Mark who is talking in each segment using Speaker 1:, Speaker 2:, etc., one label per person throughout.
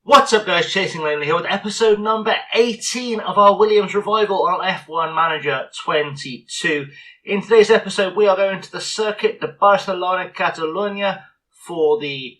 Speaker 1: What's up guys, Chasing Laney here with episode number 18 of our Williams Revival on F1 Manager 22. In today's episode we are going to the circuit de Barcelona, Catalunya for the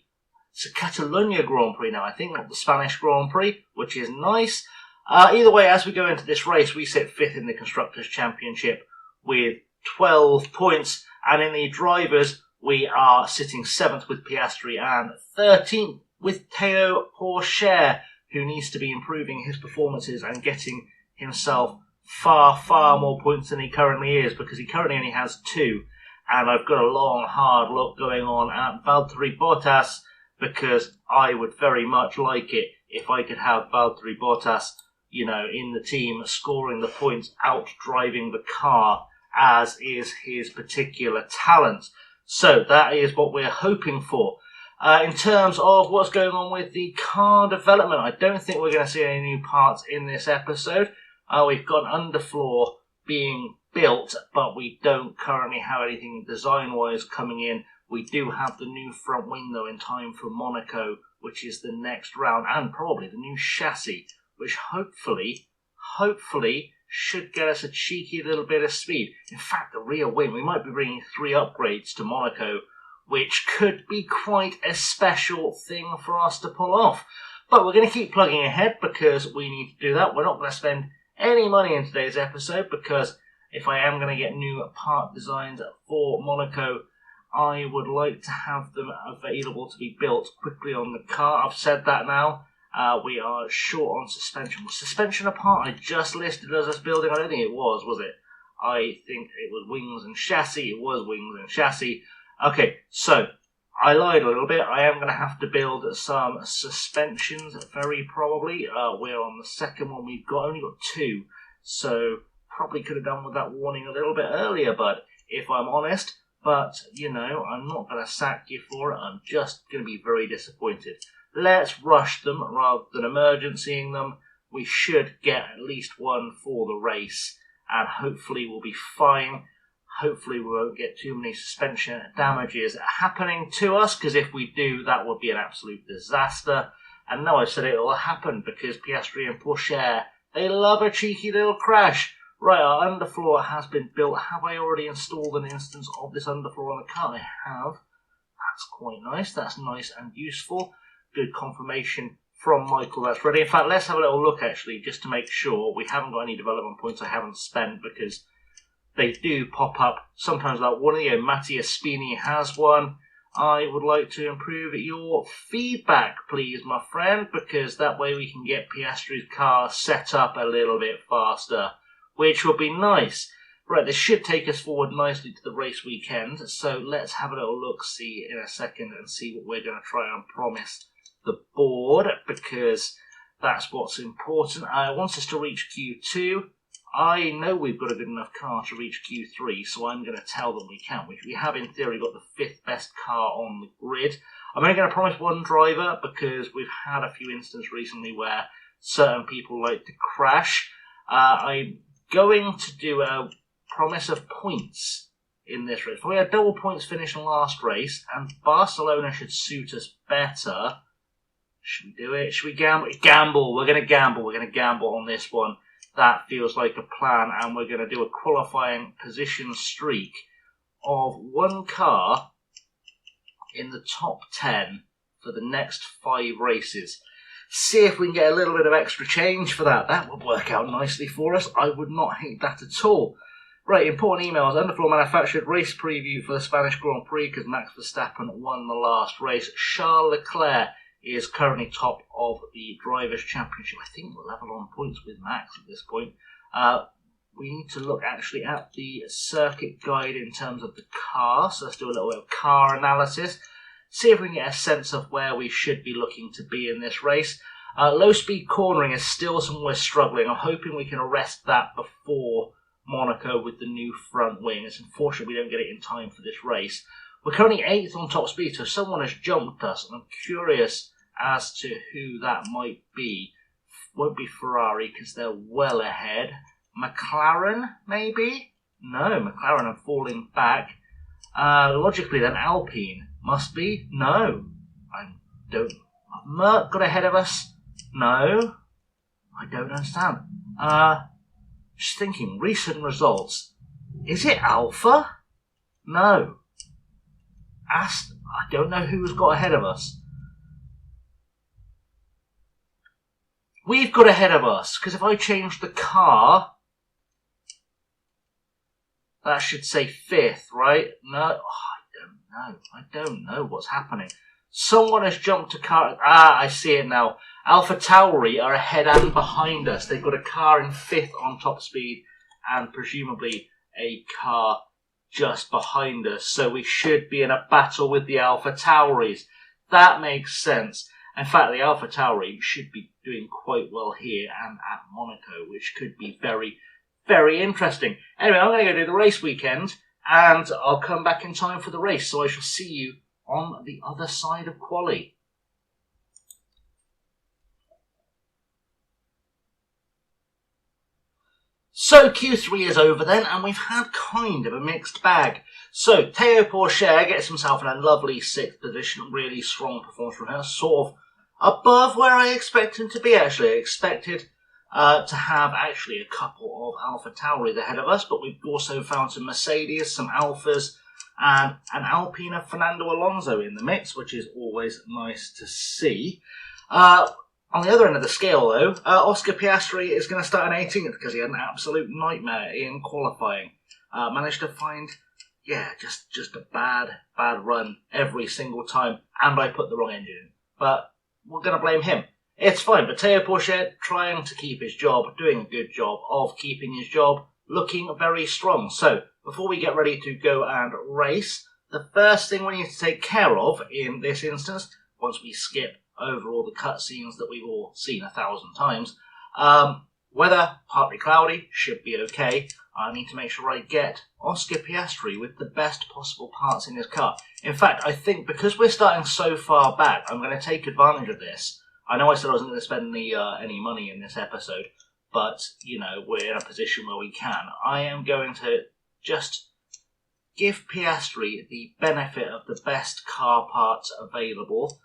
Speaker 1: Catalunya Grand Prix now, I think, not the Spanish Grand Prix, which is nice. Either way, as we go into this race, we sit 5th in the Constructors' Championship with 12 points, and in the Drivers we are sitting 7th with Piastri and 13th with Théo Pourchaire, who needs to be improving his performances and getting himself far more points than he currently is, because he currently only has 2. And I've got a long, hard look going on at Valtteri Bottas, because I would very much like it if I could have Valtteri Bottas, in the team, scoring the points, out-driving the car, as is his particular talent. So that is what we're hoping for. In terms of what's going on with the car development, I don't think we're going to see any new parts in this episode. We've got an underfloor being built, but we don't currently have anything design-wise coming in. We do have the new front wing, though, in time for Monaco, which is the next round, and probably the new chassis, which hopefully should get us a cheeky little bit of speed. In fact, the rear wing, we might be bringing 3 upgrades to Monaco, which could be quite a special thing for us to pull off. But we're going to keep plugging ahead because we need to do that. We're not going to spend any money in today's episode, because if I am going to get new part designs for Monaco, I would like to have them available to be built quickly on the car. I've said that now. We are short on suspension. Was suspension a part I just listed as us building? I don't think it was it? I think it was wings and chassis. It was wings and chassis. Okay, so I lied a little bit. I am going to have to build some suspensions, very probably. We're on the second one. We've only got 2, so probably could have done with that warning a little bit earlier, but if I'm honest. But, I'm not going to sack you for it. I'm just going to be very disappointed. Let's rush them rather than emergencying them. We should get at least one for the race, and hopefully we'll be fine. Hopefully we won't get too many suspension damages happening to us, because if we do, that would be an absolute disaster. And now I've said it will happen, because Piastri and Pourchaire, they love a cheeky little crash. Right, our underfloor has been built. Have I already installed an instance of this underfloor on the car? I have. That's quite nice. That's nice and useful. Good confirmation from Michael. That's ready. In fact, let's have a little look, actually, just to make sure we haven't got any development points I haven't spent, because they do pop up sometimes like one of you. Mattia Spini has one. I would like to improve your feedback, please, my friend, because that way we can get Piastri's car set up a little bit faster, which would be nice. Right, this should take us forward nicely to the race weekend, so let's have a little look-see in a second and see what we're going to try and promise the board, because that's what's important. I want us to reach Q2. I know we've got a good enough car to reach Q3, so I'm going to tell them we can. We have, in theory, got the 5th best car on the grid. I'm only going to promise one driver, because we've had a few instances recently where certain people like to crash. I'm going to do a promise of points in this race. We had double points finish in last race, and Barcelona should suit us better. Should we do it? Should we gamble? Gamble. We're going to gamble. We're going to gamble on this one. That feels like a plan, and we're going to do a qualifying position streak of one car in the top 10 for the next 5 races. See if we can get a little bit of extra change for that. That would work out nicely for us. I would not hate that at all. Right, important emails. Underfloor manufactured race preview for the Spanish Grand Prix, because Max Verstappen won the last race. Charles Leclerc is currently top of the Drivers' Championship. I think we're level on points with Max at this point. We need to look actually at the circuit guide in terms of the car. So let's do a little bit of car analysis. See if we can get a sense of where we should be looking to be in this race. Low speed cornering is still something we're struggling. I'm hoping we can arrest that before Monaco with the new front wing. It's unfortunate we don't get it in time for this race. We're currently 8th on top speed, so someone has jumped us, and I'm curious as to who that might be. Won't be Ferrari, because they're well ahead. McLaren, maybe? No, McLaren are falling back. Logically, then Alpine must be. No, I don't. Merck got ahead of us. No, I don't understand. Just thinking, recent results. Is it Alpha? No. I don't know who's got ahead of us. We've got ahead of us, because if I change the car, that should say 5th, right? No, I don't know what's happening. Someone has jumped a car. I see it now. Alpha Tauri are ahead and behind us. They've got a car in 5th on top speed and presumably a car just behind us. So we should be in a battle with the Alpha Tauris. That makes sense. In fact, the Alpha Tauri should be doing quite well here and at Monaco, which could be very, very interesting. Anyway, I'm going to go do the race weekend, and I'll come back in time for the race, so I shall see you on the other side of quali. So Q3 is over then, and we've had kind of a mixed bag. So Théo Pourchaire gets himself in a lovely 6th position, really strong performance from her, sort of above where I expect him to be actually. I expected to have actually a couple of Alpha Tauris ahead of us, but we've also found some Mercedes, some Alphas, and an Alpine of Fernando Alonso in the mix, which is always nice to see. On the other end of the scale, though, Oscar Piastri is going to start in 18th because he had an absolute nightmare in qualifying. Managed to find, just a bad run every single time, and I put the wrong engine in. But we're going to blame him. It's fine, but Théo Pourchaire trying to keep his job, doing a good job of keeping his job, looking very strong. So, before we get ready to go and race, the first thing we need to take care of in this instance, once we skip over all the cutscenes that we've all seen 1,000 times, weather, partly cloudy, should be okay. I need to make sure I get Oscar Piastri with the best possible parts in his car. In fact, I think because we're starting so far back, I'm going to take advantage of this. I know I said I wasn't going to spend any money in this episode, but, we're in a position where we can. I am going to just give Piastri the benefit of the best car parts available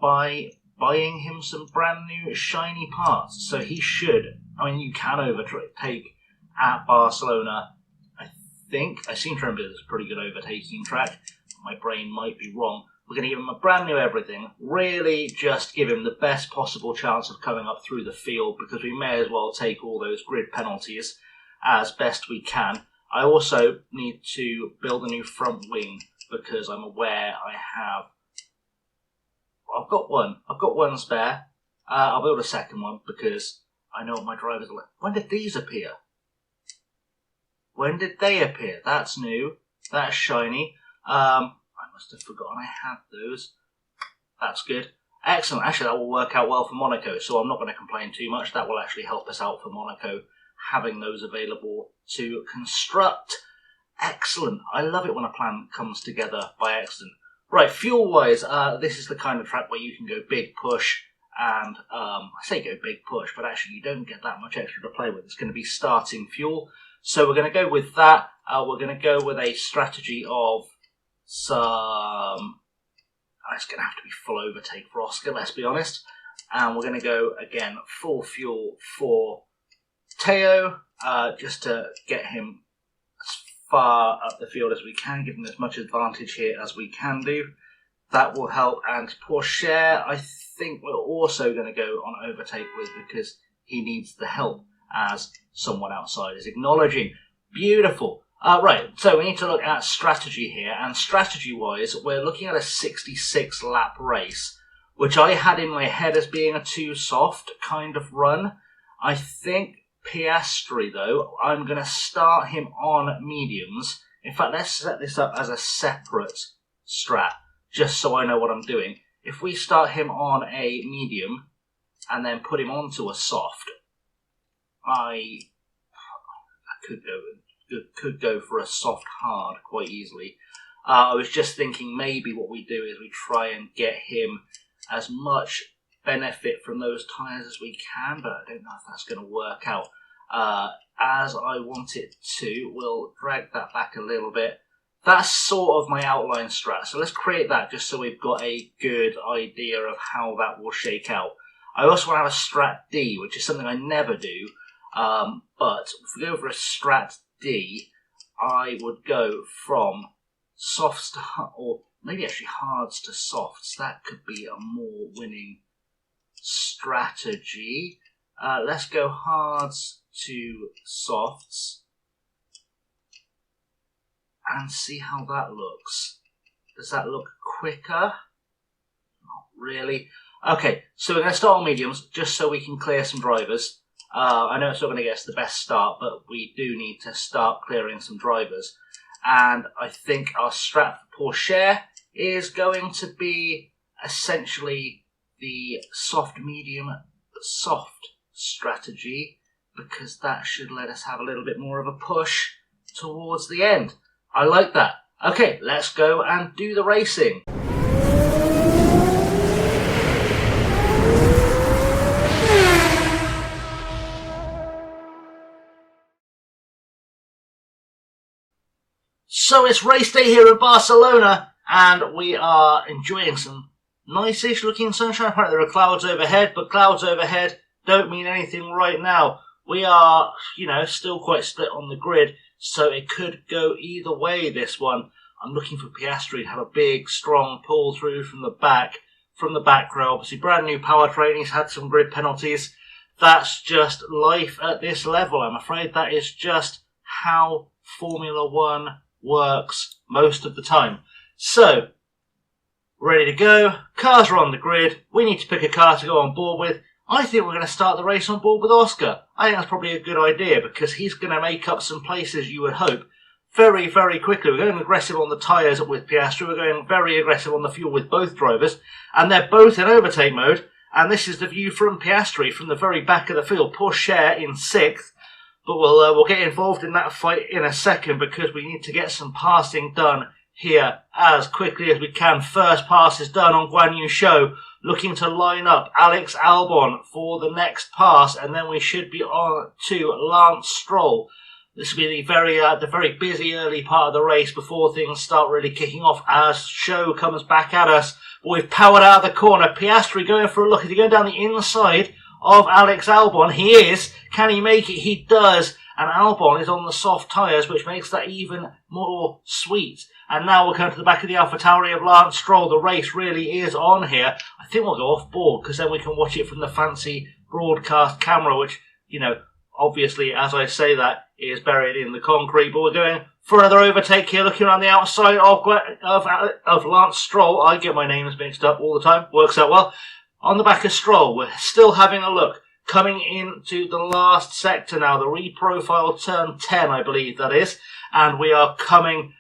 Speaker 1: by buying him some brand new shiny parts. So he should, you can overtake at Barcelona. I seem to remember there's a pretty good overtaking track. My brain might be wrong. We're going to give him a brand new everything, really just give him the best possible chance of coming up through the field, because we may as well take all those grid penalties as best we can. I also need to build a new front wing, because I'm aware I've got one spare. I'll build a second one, because I know what my drivers are like. When did these appear? When did they appear? That's new. That's shiny. I must have forgotten I had those. That's good. Excellent. Actually, that will work out well for Monaco, so I'm not going to complain too much. That will actually help us out for Monaco, having those available to construct. Excellent. I love it when a plan comes together by accident. Right, fuel-wise, this is the kind of track where you can go big push, and I say go big push, but actually you don't get that much extra to play with. It's going to be starting fuel. So we're going to go with that. We're going to go with a strategy of some... It's going to have to be full overtake for Oscar, let's be honest. And we're going to go, again, full fuel for Théo, just to get him as far up the field as we can, give him as much advantage here as we can do. That will help. And Pourchaire, I think we're also going to go on overtake with, because he needs the help, as someone outside is acknowledging. Beautiful. Right, so we need to look at strategy here, and strategy-wise, we're looking at a 66-lap race, which I had in my head as being a too soft kind of run. I think Piastri, though, I'm going to start him on mediums. In fact, let's set this up as a separate strat, just so I know what I'm doing. If we start him on a medium, and then put him onto a soft, I could go for a soft hard quite easily. I was just thinking maybe what we do is we try and get him as much benefit from those tyres as we can, but I don't know if that's going to work out as I want it to. We'll drag that back a little bit. That's sort of my outline strat, so let's create that just so we've got a good idea of how that will shake out. I also want to have a Strat D, which is something I never do. But if we go for a Strat D, I would go from softs to, or maybe actually hards to softs. That could be a more winning strategy. Let's go hards to softs and see how that looks. Does that look quicker? Not really. Okay, so we're going to start on mediums just so we can clear some drivers. I know it's not going to get us the best start, but we do need to start clearing some drivers. And I think our strat for Porsche is going to be essentially the soft, medium, soft strategy, because that should let us have a little bit more of a push towards the end. I like that. Okay, let's go and do the racing. So it's race day here in Barcelona, and we are enjoying some nice-ish looking sunshine. Apparently there are clouds overhead, but clouds overhead don't mean anything right now. We are, still quite split on the grid, so it could go either way, this one. I'm looking for Piastri to have a big, strong pull through from the back row. Obviously, brand new powertrain. He's had some grid penalties. That's just life at this level. I'm afraid that is just how Formula One works most of the time. So, ready to go. Cars are on the grid. We need to pick a car to go on board with. I think we're going to start the race on board with Oscar. I think that's probably a good idea because he's going to make up some places, you would hope, very, very quickly. We're going aggressive on the tyres with Piastri. We're going very aggressive on the fuel with both drivers. And they're both in overtake mode. And this is the view from Piastri from the very back of the field. Porsche in 6th. But we'll get involved in that fight in a second because we need to get some passing done here as quickly as we can. First pass is done on Guan Yu Zhou, looking to line up Alex Albon for the next pass, and then we should be on to Lance Stroll. This will be the very busy early part of the race before things start really kicking off as Zhou comes back at us. But we've powered out of the corner. Piastri going for a look. Is he going down the inside of Alex Albon? He is. Can he make it? He does. And Albon is on the soft tyres, which makes that even more sweet. And now we're going to the back of the AlphaTauri of Lance Stroll. The race really is on here. I think we'll go off board because then we can watch it from the fancy broadcast camera, which, obviously, as I say that, is buried in the concrete. But we're going for another overtake here, looking around the outside of Lance Stroll. I get my names mixed up all the time. Works out well. On the back of Stroll, we're still having a look. Coming into the last sector now, the reprofile turn 10, I believe that is. And we are coming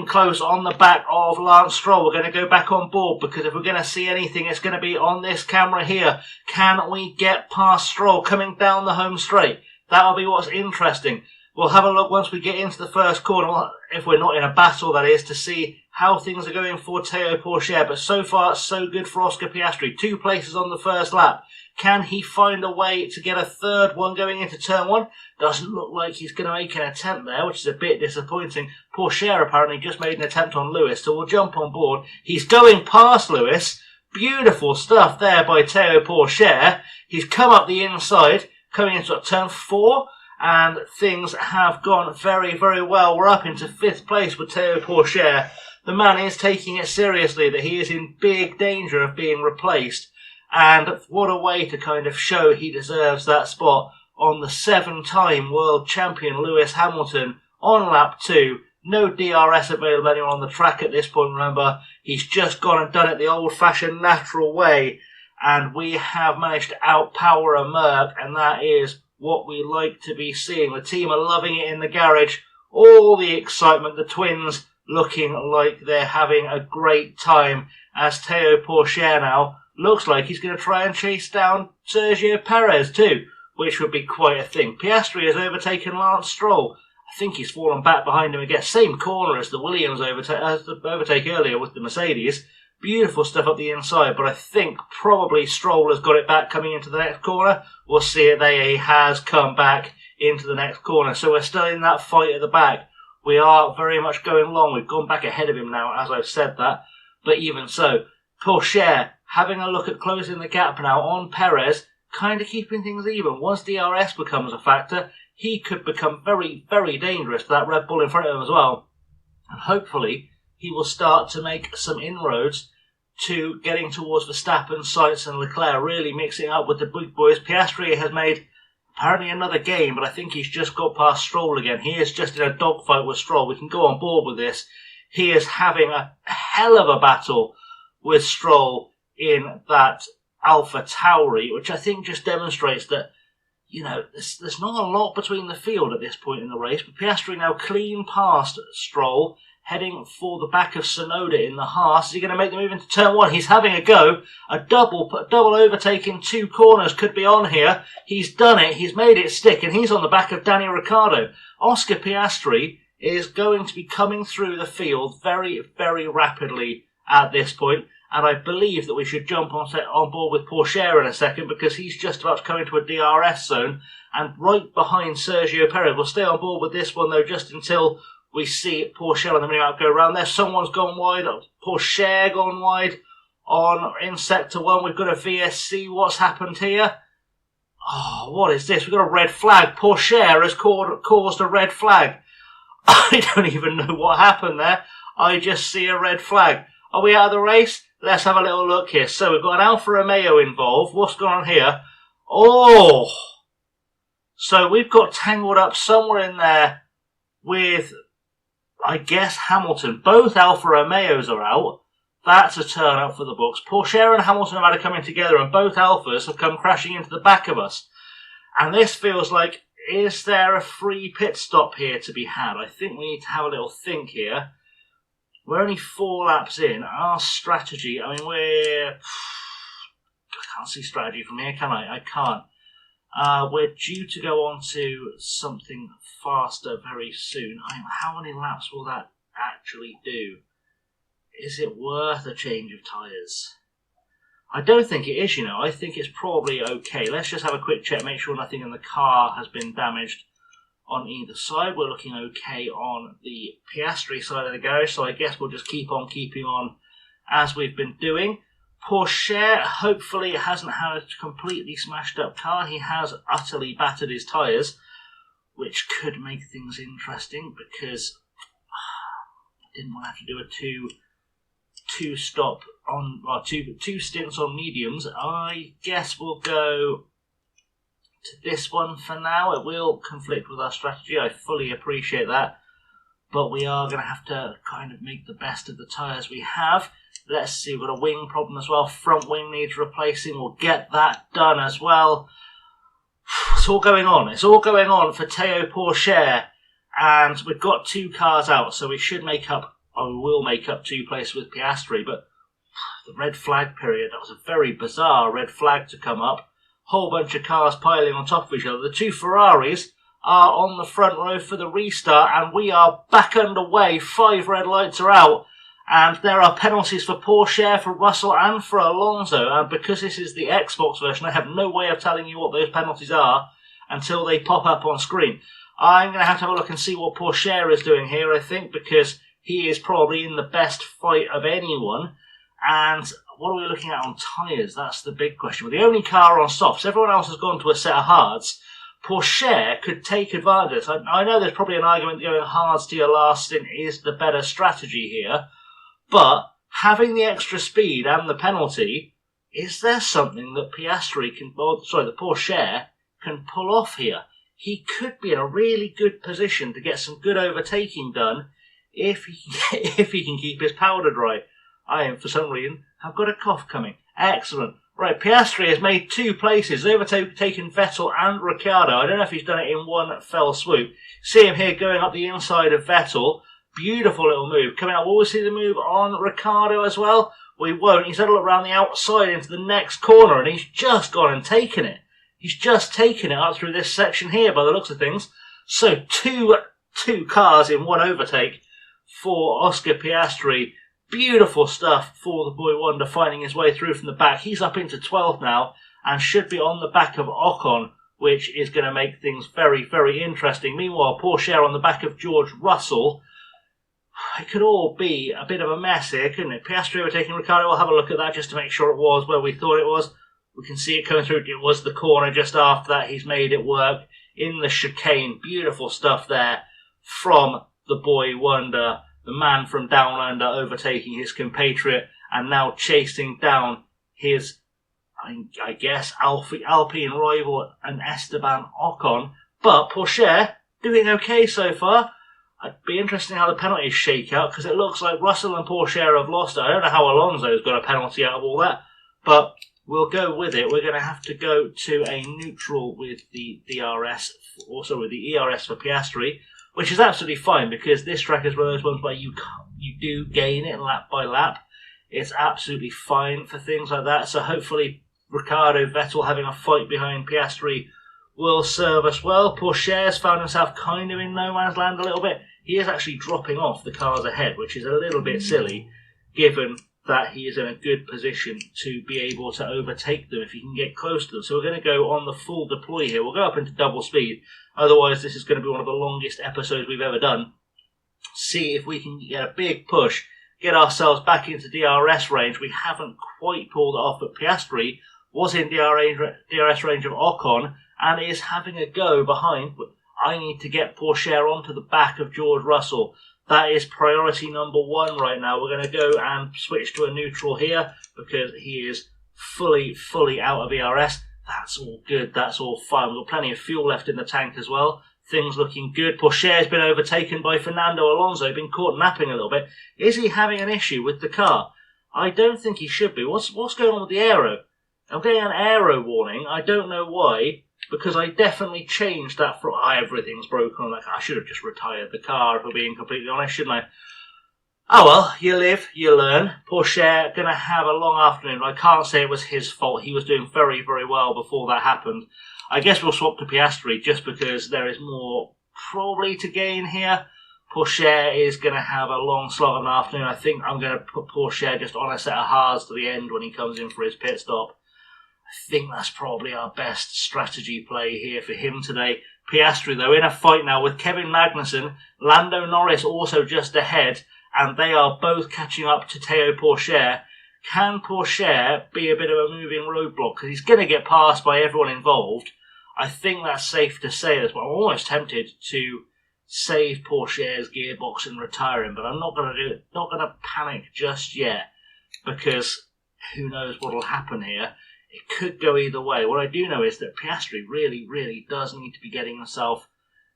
Speaker 1: close on the back of Lance Stroll. We're going to go back on board because if we're going to see anything, it's going to be on this camera here. Can we get past Stroll coming down the home straight? That'll be what's interesting. We'll have a look once we get into the first corner, if we're not in a battle, that is, to see how things are going for Théo Pourchaire. But so far, so good for Oscar Piastri. 2 places on the first lap. Can he find a way to get a third one going into turn 1? Doesn't look like he's going to make an attempt there, which is a bit disappointing. Pourchaire apparently just made an attempt on Lewis, so we'll jump on board. He's going past Lewis. Beautiful stuff there by Théo Pourchaire. He's come up the inside, coming into turn 4, and things have gone very, very well. We're up into 5th place with Théo Pourchaire. The man is taking it seriously that he is in big danger of being replaced. And what a way to kind of show he deserves that spot on the 7-time world champion Lewis Hamilton on lap 2. No DRS available anywhere on the track at this point, remember. He's just gone and done it the old-fashioned natural way. And we have managed to outpower a Merc, and that is what we like to be seeing. The team are loving it in the garage. All the excitement, the twins looking like they're having a great time as Théo Pourchaire now looks like he's going to try and chase down Sergio Perez too, which would be quite a thing. Piastri has overtaken Lance Stroll. I think he's fallen back behind him again. Same corner as the Williams overtake earlier with the Mercedes. Beautiful stuff up the inside, but I think probably Stroll has got it back coming into the next corner. We'll see it there. He has come back into the next corner. So we're still in that fight at the back. We are very much going long. We've gone back ahead of him now, as I've said that. But even so, Pourchaire having a look at closing the gap now on Perez, kind of keeping things even. Once DRS becomes a factor, he could become very, very dangerous to that Red Bull in front of him as well. And hopefully he will start to make some inroads to getting towards Verstappen, Sainz and Leclerc, really mixing up with the big boys. Piastri has made apparently another game, but I think he's just got past Stroll again. He is just in a dogfight with Stroll. We can go on board with this. He is having a hell of a battle with Stroll in that Alpha Tauri, which I think just demonstrates that, you know, there's not a lot between the field at this point in the race. But Piastri now clean past Stroll, heading for the back of Tsunoda in the Haas. Is he going to make the move into turn one? He's having a go. A double overtake in 2 corners could be on here. He's done it. He's made it stick, and he's on the back of Daniel Ricciardo. Oscar Piastri is going to be coming through the field very, very rapidly at this point. And I believe that we should jump on board with Pourchaire in a second, because he's just about to come into a DRS zone and right behind Sergio Perez. We'll stay on board with this one, though, just until we see Pourchaire on the mini-map go around there. Someone's gone wide. Pourchaire gone wide in Sector 1. We've got a VSC. What's happened here? Oh, what is this? We've got a red flag. Pourchaire has caused a red flag. I don't even know what happened there. I just see a red flag. Are we out of the race? Let's have a little look here. So we've got an Alfa Romeo involved. What's going on here? Oh! So we've got tangled up somewhere in there with, I guess, Hamilton. Both Alfa Romeos are out. That's a turn up for the books. Pourchaire and Hamilton have had to come in together, and both Alfas have come crashing into the back of us. And this feels like, is there a free pit stop here to be had? I think we need to have a little think here. We're only 4 laps in. Our strategy, I mean, I can't see strategy from here, can I? I can't. We're due to go on to something faster very soon. How many laps will that actually do? Is it worth a change of tyres? I don't think it is, you know. I think it's probably okay. Let's just have a quick check, make sure nothing in the car has been damaged on either side. We're looking okay on the Piastri side of the garage, so I guess we'll just keep on keeping on as we've been doing. Pourchaire hopefully hasn't had a completely smashed up car. He has utterly battered his tyres, which could make things interesting, because I didn't want to have to do a two stints on mediums. I guess we'll go to this one for now. It will conflict with our strategy. I fully appreciate that, but we are going to have to kind of make the best of the tyres we have. Let's see, we've got a wing problem as well. Front wing needs replacing. We'll get that done as well. It's all going on. It's all going on for Théo Pourchaire, and we've got 2 cars out, so we should make up, or we will make up 2 places with Piastri. But the red flag period, that was a very bizarre red flag to come up. Whole bunch of cars piling on top of each other. The 2 Ferraris are on the front row for the restart, and we are back underway. 5 red lights are out, and there are penalties for Pourchaire, for Russell and for Alonso. And because this is the Xbox version, I have no way of telling you what those penalties are until they pop up on screen. I'm going to have a look and see what Pourchaire is doing here, I think, because he is probably in the best fight of anyone. And what are we looking at on tyres? That's the big question. We're the only car on softs. Everyone else has gone to a set of hards. Pourchaire could take advantage. I know there's probably an argument that going hards to your last stint is the better strategy here, but having the extra speed and the penalty, is there something that that Pourchaire can pull off here? He could be in a really good position to get some good overtaking done if he can keep his powder dry. For some reason, have got a cough coming. Excellent. Right, Piastri has made 2 places, overtaken Vettel and Ricciardo. I don't know if he's done it in one fell swoop. See him here going up the inside of Vettel. Beautiful little move. Coming up, will we see the move on Ricciardo as well? We won't. He's had a look around the outside into the next corner, and he's just gone and taken it. He's just taken it up through this section here by the looks of things. So two cars in one overtake for Oscar Piastri. Beautiful stuff for the boy wonder, finding his way through from the back. He's up into 12th now and should be on the back of Ocon, which is going to make things very, very interesting. Meanwhile, Pourchaire on the back of George Russell. it could all be a bit of a mess here, couldn't it? Piastri overtaking Ricciardo. We'll have a look at that just to make sure it was where we thought it was. We can see it coming through. It was the corner just after that. He's made it work in the chicane. Beautiful stuff there from the boy wonder, the man from down under, overtaking his compatriot and now chasing down his, I guess, Alpine rival and Esteban Ocon. But Porsche doing okay so far. It'd be interesting how the penalties shake out, because it looks like Russell and Porsche have lost it. I don't know how Alonso's got a penalty out of all that, but we'll go with it. We're going to have to go to a neutral with the DRS, also with the ERS for Piastri, which is absolutely fine, because this track is one of those ones where you do gain it lap by lap. It's absolutely fine for things like that. So hopefully Ricciardo, Vettel having a fight behind Piastri will serve us well. Porsche's found himself kind of in no man's land a little bit. He is actually dropping off the cars ahead, which is a little bit silly, given that he is in a good position to be able to overtake them if he can get close to them. So we're going to go on the full deploy here. We'll go up into double speed. Otherwise, this is going to be one of the longest episodes we've ever done. See if we can get a big push, get ourselves back into DRS range. We haven't quite pulled it off, but Piastri was in DRS range of Ocon and is having a go behind. I need to get Porsche onto the back of George Russell. That is priority number one right now. We're going to go and switch to a neutral here because he is fully out of ERS. That's all good. That's all fine. We've got plenty of fuel left in the tank as well. Things looking good. Porsche has been overtaken by Fernando Alonso. Been caught napping a little bit. Is he having an issue with the car? I don't think he should be. What's going on with the aero? I'm getting an aero warning. I don't know why, because I definitely changed that for everything's broken. I'm like, I should have just retired the car, if we're being completely honest, shouldn't I? Oh well, you live, you learn. Porsche going to have a long afternoon. I can't say it was his fault. He was doing very, very well before that happened. I guess we'll swap to Piastri just because there is more probably to gain here. Porsche is going to have a long slog of an afternoon. I think I'm going to put Porsche just on a set of hards to the end when he comes in for his pit stop. I think that's probably our best strategy play here for him today. Piastri, though, in a fight now with Kevin Magnussen, Lando Norris also just ahead, and they are both catching up to Théo Pourchaire. Can Pourchaire be a bit of a moving roadblock? Because he's going to get passed by everyone involved. I think that's safe to say as well. I'm almost tempted to save Pourchaire's gearbox and retire him, but I'm not going to do it. Not going to panic just yet, because who knows what will happen here. It could go either way. What I do know is that Piastri really, really does need to be getting himself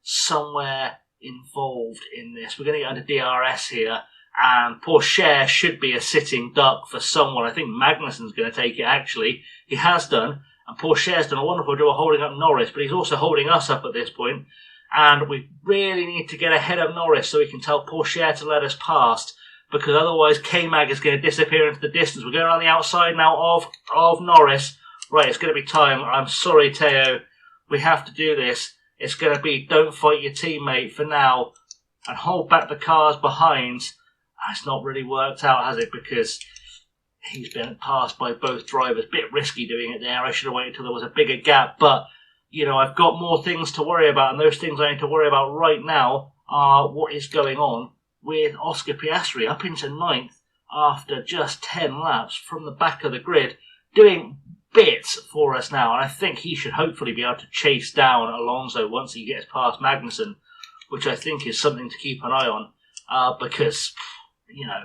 Speaker 1: somewhere involved in this. We're going to get under DRS here, and Porsche should be a sitting duck for someone. I think Magnussen's going to take it, actually. He has done, and Porsche's done a wonderful job of holding up Norris, but he's also holding us up at this point, and we really need to get ahead of Norris so we can tell Porsche to let us past, because otherwise K-Mag is going to disappear into the distance. We're going around the outside now of Norris. Right, it's going to be time. I'm sorry, Théo. We have to do this. It's going to be don't fight your teammate for now and hold back the cars behind. It's not really worked out, has it? Because he's been passed by both drivers. Bit risky doing it there. I should have waited until there was a bigger gap. But, you know, I've got more things to worry about. And those things I need to worry about right now are what is going on with Oscar Piastri up into 9th after just 10 laps from the back of the grid, doing bits for us now. And I think he should hopefully be able to chase down Alonso once he gets past Magnussen, which I think is something to keep an eye on, because, you know,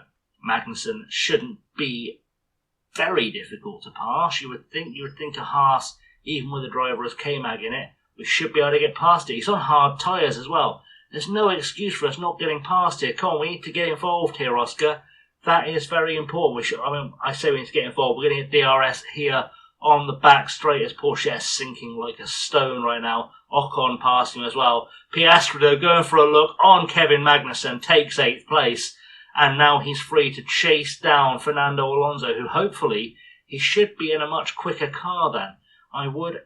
Speaker 1: Magnussen shouldn't be very difficult to pass. You would think a Haas, even with a driver as K-Mag in it, we should be able to get past it. He's on hard tyres as well. There's no excuse for us not getting past here. Come on, we need to get involved here, Oscar. That is very important. I say we need to get involved. We're going to get DRS here on the back straight as Porsche is sinking like a stone right now. Ocon passing as well. Piastri, though, going for a look on Kevin Magnussen, takes 8th place. And now he's free to chase down Fernando Alonso, who hopefully he should be in a much quicker car then. I would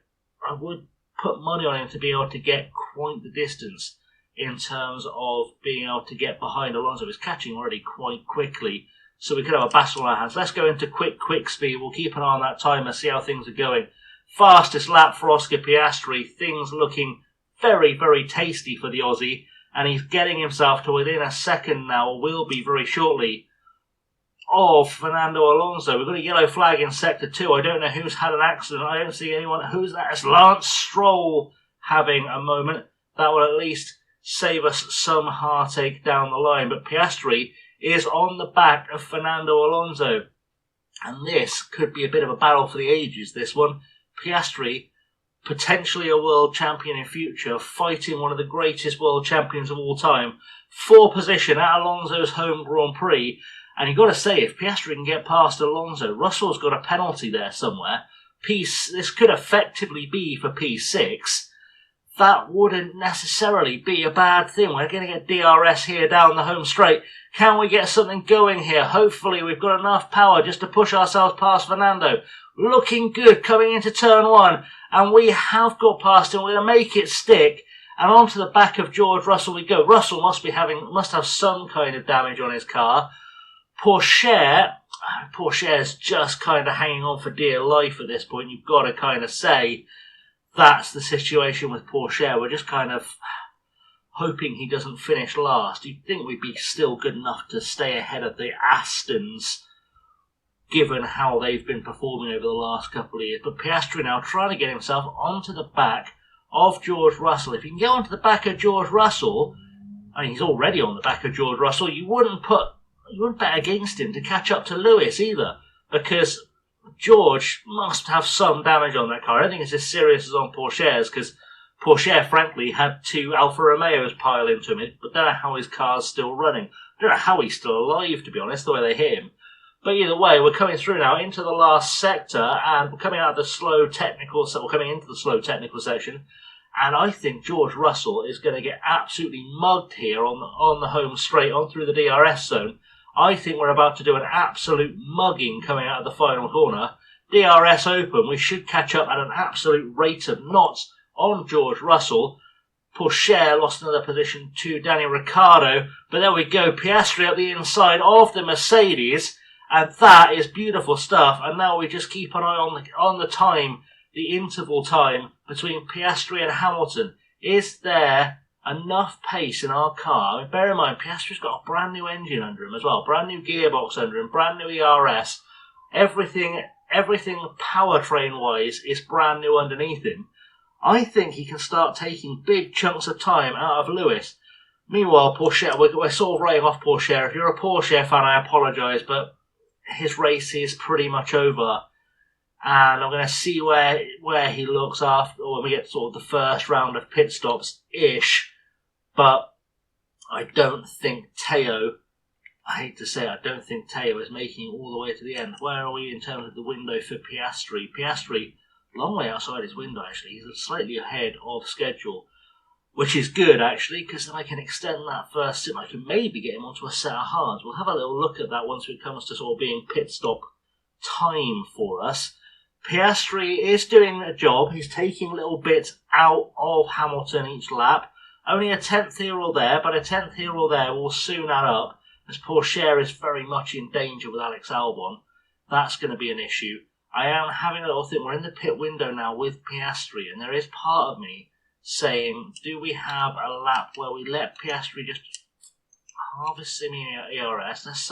Speaker 1: put money on him to be able to get quite the distance in terms of being able to get behind Alonso. He's catching already quite quickly, so we could have a battle on our hands. Let's go into quick speed. We'll keep an eye on that timer, see how things are going. Fastest lap for Oscar Piastri. Things looking very, very tasty for the Aussie. and he's getting himself to within a second now, or will be very shortly, of Fernando Alonso. We've got a yellow flag in Sector 2. I don't know who's had an accident. I don't see anyone. Who's that? It's Lance Stroll having a moment. That will at least save us some heartache down the line. But Piastri is on the back of Fernando Alonso. And this could be a bit of a battle for the ages, this one. Piastri, potentially a world champion in future, fighting one of the greatest world champions of all time, for position at Alonso's home Grand Prix. And you've got to say, if Piastri can get past Alonso, Russell's got a penalty there somewhere. This could effectively be for P6. That wouldn't necessarily be a bad thing. We're going to get DRS here down the home straight. Can we get something going here? Hopefully we've got enough power just to push ourselves past Fernando. Looking good coming into turn 1. And we have got past him. We're going to make it stick. And onto the back of George Russell we go. Russell must have some kind of damage on his car. Pourchaire's just kind of hanging on for dear life at this point. You've got to kind of say that's the situation with Pourchaire. We're just kind of hoping he doesn't finish last. You'd think we'd be still good enough to stay ahead of the Astons, given how they've been performing over the last couple of years. But Piastri now trying to get himself onto the back of George Russell. If you can get onto the back of George Russell, I mean, he's already on the back of George Russell, you wouldn't bet against him to catch up to Lewis either, because George must have some damage on that car. I don't think it's as serious as on Pourchaire's, because Pourchaire, frankly, had 2 Alfa Romeos pile into him, but don't know how his car's still running. I don't know how he's still alive, to be honest, the way they hit him. But either way, we're coming through now into the last sector, and we're coming out of the slow technical, so we're coming into the slow technical section, and I think George Russell is going to get absolutely mugged here on the home straight, on through the DRS zone. I think we're about to do an absolute mugging coming out of the final corner. DRS open. We should catch up at an absolute rate of knots on George Russell. Pourchaire lost another position to Daniel Ricciardo. But there we go. Piastri up the inside of the Mercedes. And that is beautiful stuff. And now we just keep an eye on the time, the interval time between Piastri and Hamilton. Is there enough pace in our car? I mean, bear in mind, Piastri's got a brand new engine under him as well, brand new gearbox under him, brand new ERS. Everything powertrain wise is brand new underneath him. I think he can start taking big chunks of time out of Lewis. Meanwhile, Pourchaire, we're sort of writing off Pourchaire. If you're a Pourchaire fan, I apologise, but his race is pretty much over. And I'm going to see where he looks after, or when we get sort of the first round of pit stops-ish. But I don't think Teo, I hate to say it, I don't think Teo is making it all the way to the end. Where are we in terms of the window for Piastri? Piastri, long way outside his window actually. He's slightly ahead of schedule, which is good actually, because then I can extend that first sim. I can maybe get him onto a set of hards. We'll have a little look at that once it comes to sort of being pit stop time for us. Piastri is doing a job. He's taking little bits out of Hamilton each lap. Only a 10th here or there, but a 10th here or there will soon add up, as Pourchaire is very much in danger with Alex Albon. That's going to be an issue. I am having a little think. We're in the pit window now with Piastri, and there is part of me saying, do we have a lap where we let Piastri just harvest Simi ERS? Let's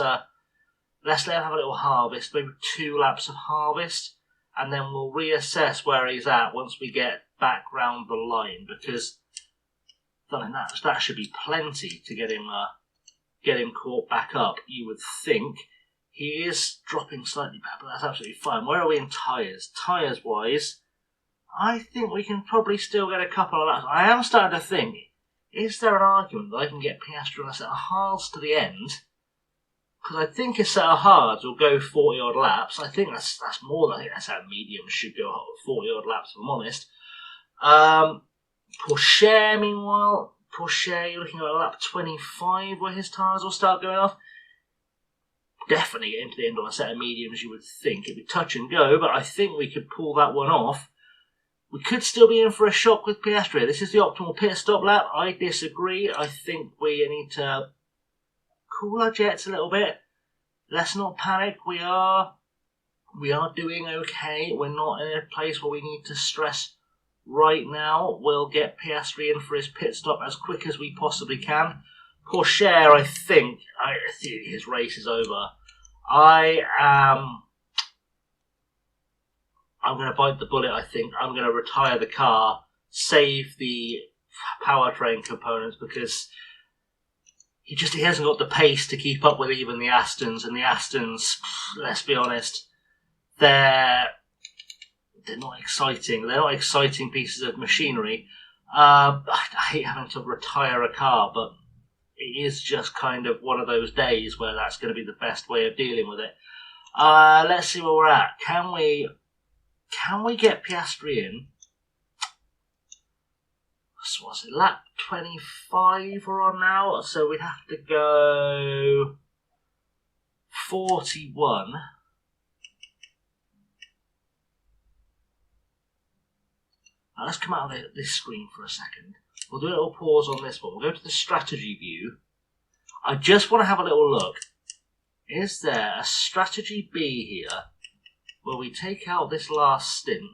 Speaker 1: let him have a little harvest, maybe 2 laps of harvest, and then we'll reassess where he's at once we get back round the line, because that should be plenty to get him caught back up, you would think. He is dropping slightly back, but that's absolutely fine. Where are we in tyres? Tyres-wise, I think we can probably still get a couple of laps. I am starting to think, is there an argument that I can get Piastri on a set of hards to the end? Because I think a set of hards will go 40-odd laps. I think that's more than, I think that's how mediums should go 40-odd laps, if I'm honest. Pourchaire, meanwhile, you're looking at a lap 25 where his tyres will start going off. Definitely getting to the end on a set of mediums, you would think. It'd be touch and go, but I think we could pull that one off. We could still be in for a shock with Piastri. This is the optimal pit stop lap. I disagree. I think we need to cool our jets a little bit. Let's not panic. We are doing okay. We're not in a place where we need to stress right now will get Piastri in for his pit stop as quick as we possibly can. Pourchaire, I think his race is over. I'm going to bite the bullet, I think. I'm going to retire the car, save the powertrain components, because he hasn't got the pace to keep up with even the Astons, and the Astons, let's be honest, they're not exciting. They're not exciting pieces of machinery. I hate having to retire a car, but it is just kind of one of those days where that's going to be the best way of dealing with it. Let's see where we're at. Can we get Piastri in? So what's it, lap 25 we're on now? So we'd have to go 41. Now let's come out of this screen for a second. We'll do a little pause on this one. We'll go to the strategy view. I just want to have a little look. Is there a strategy B here where we take out this last stint?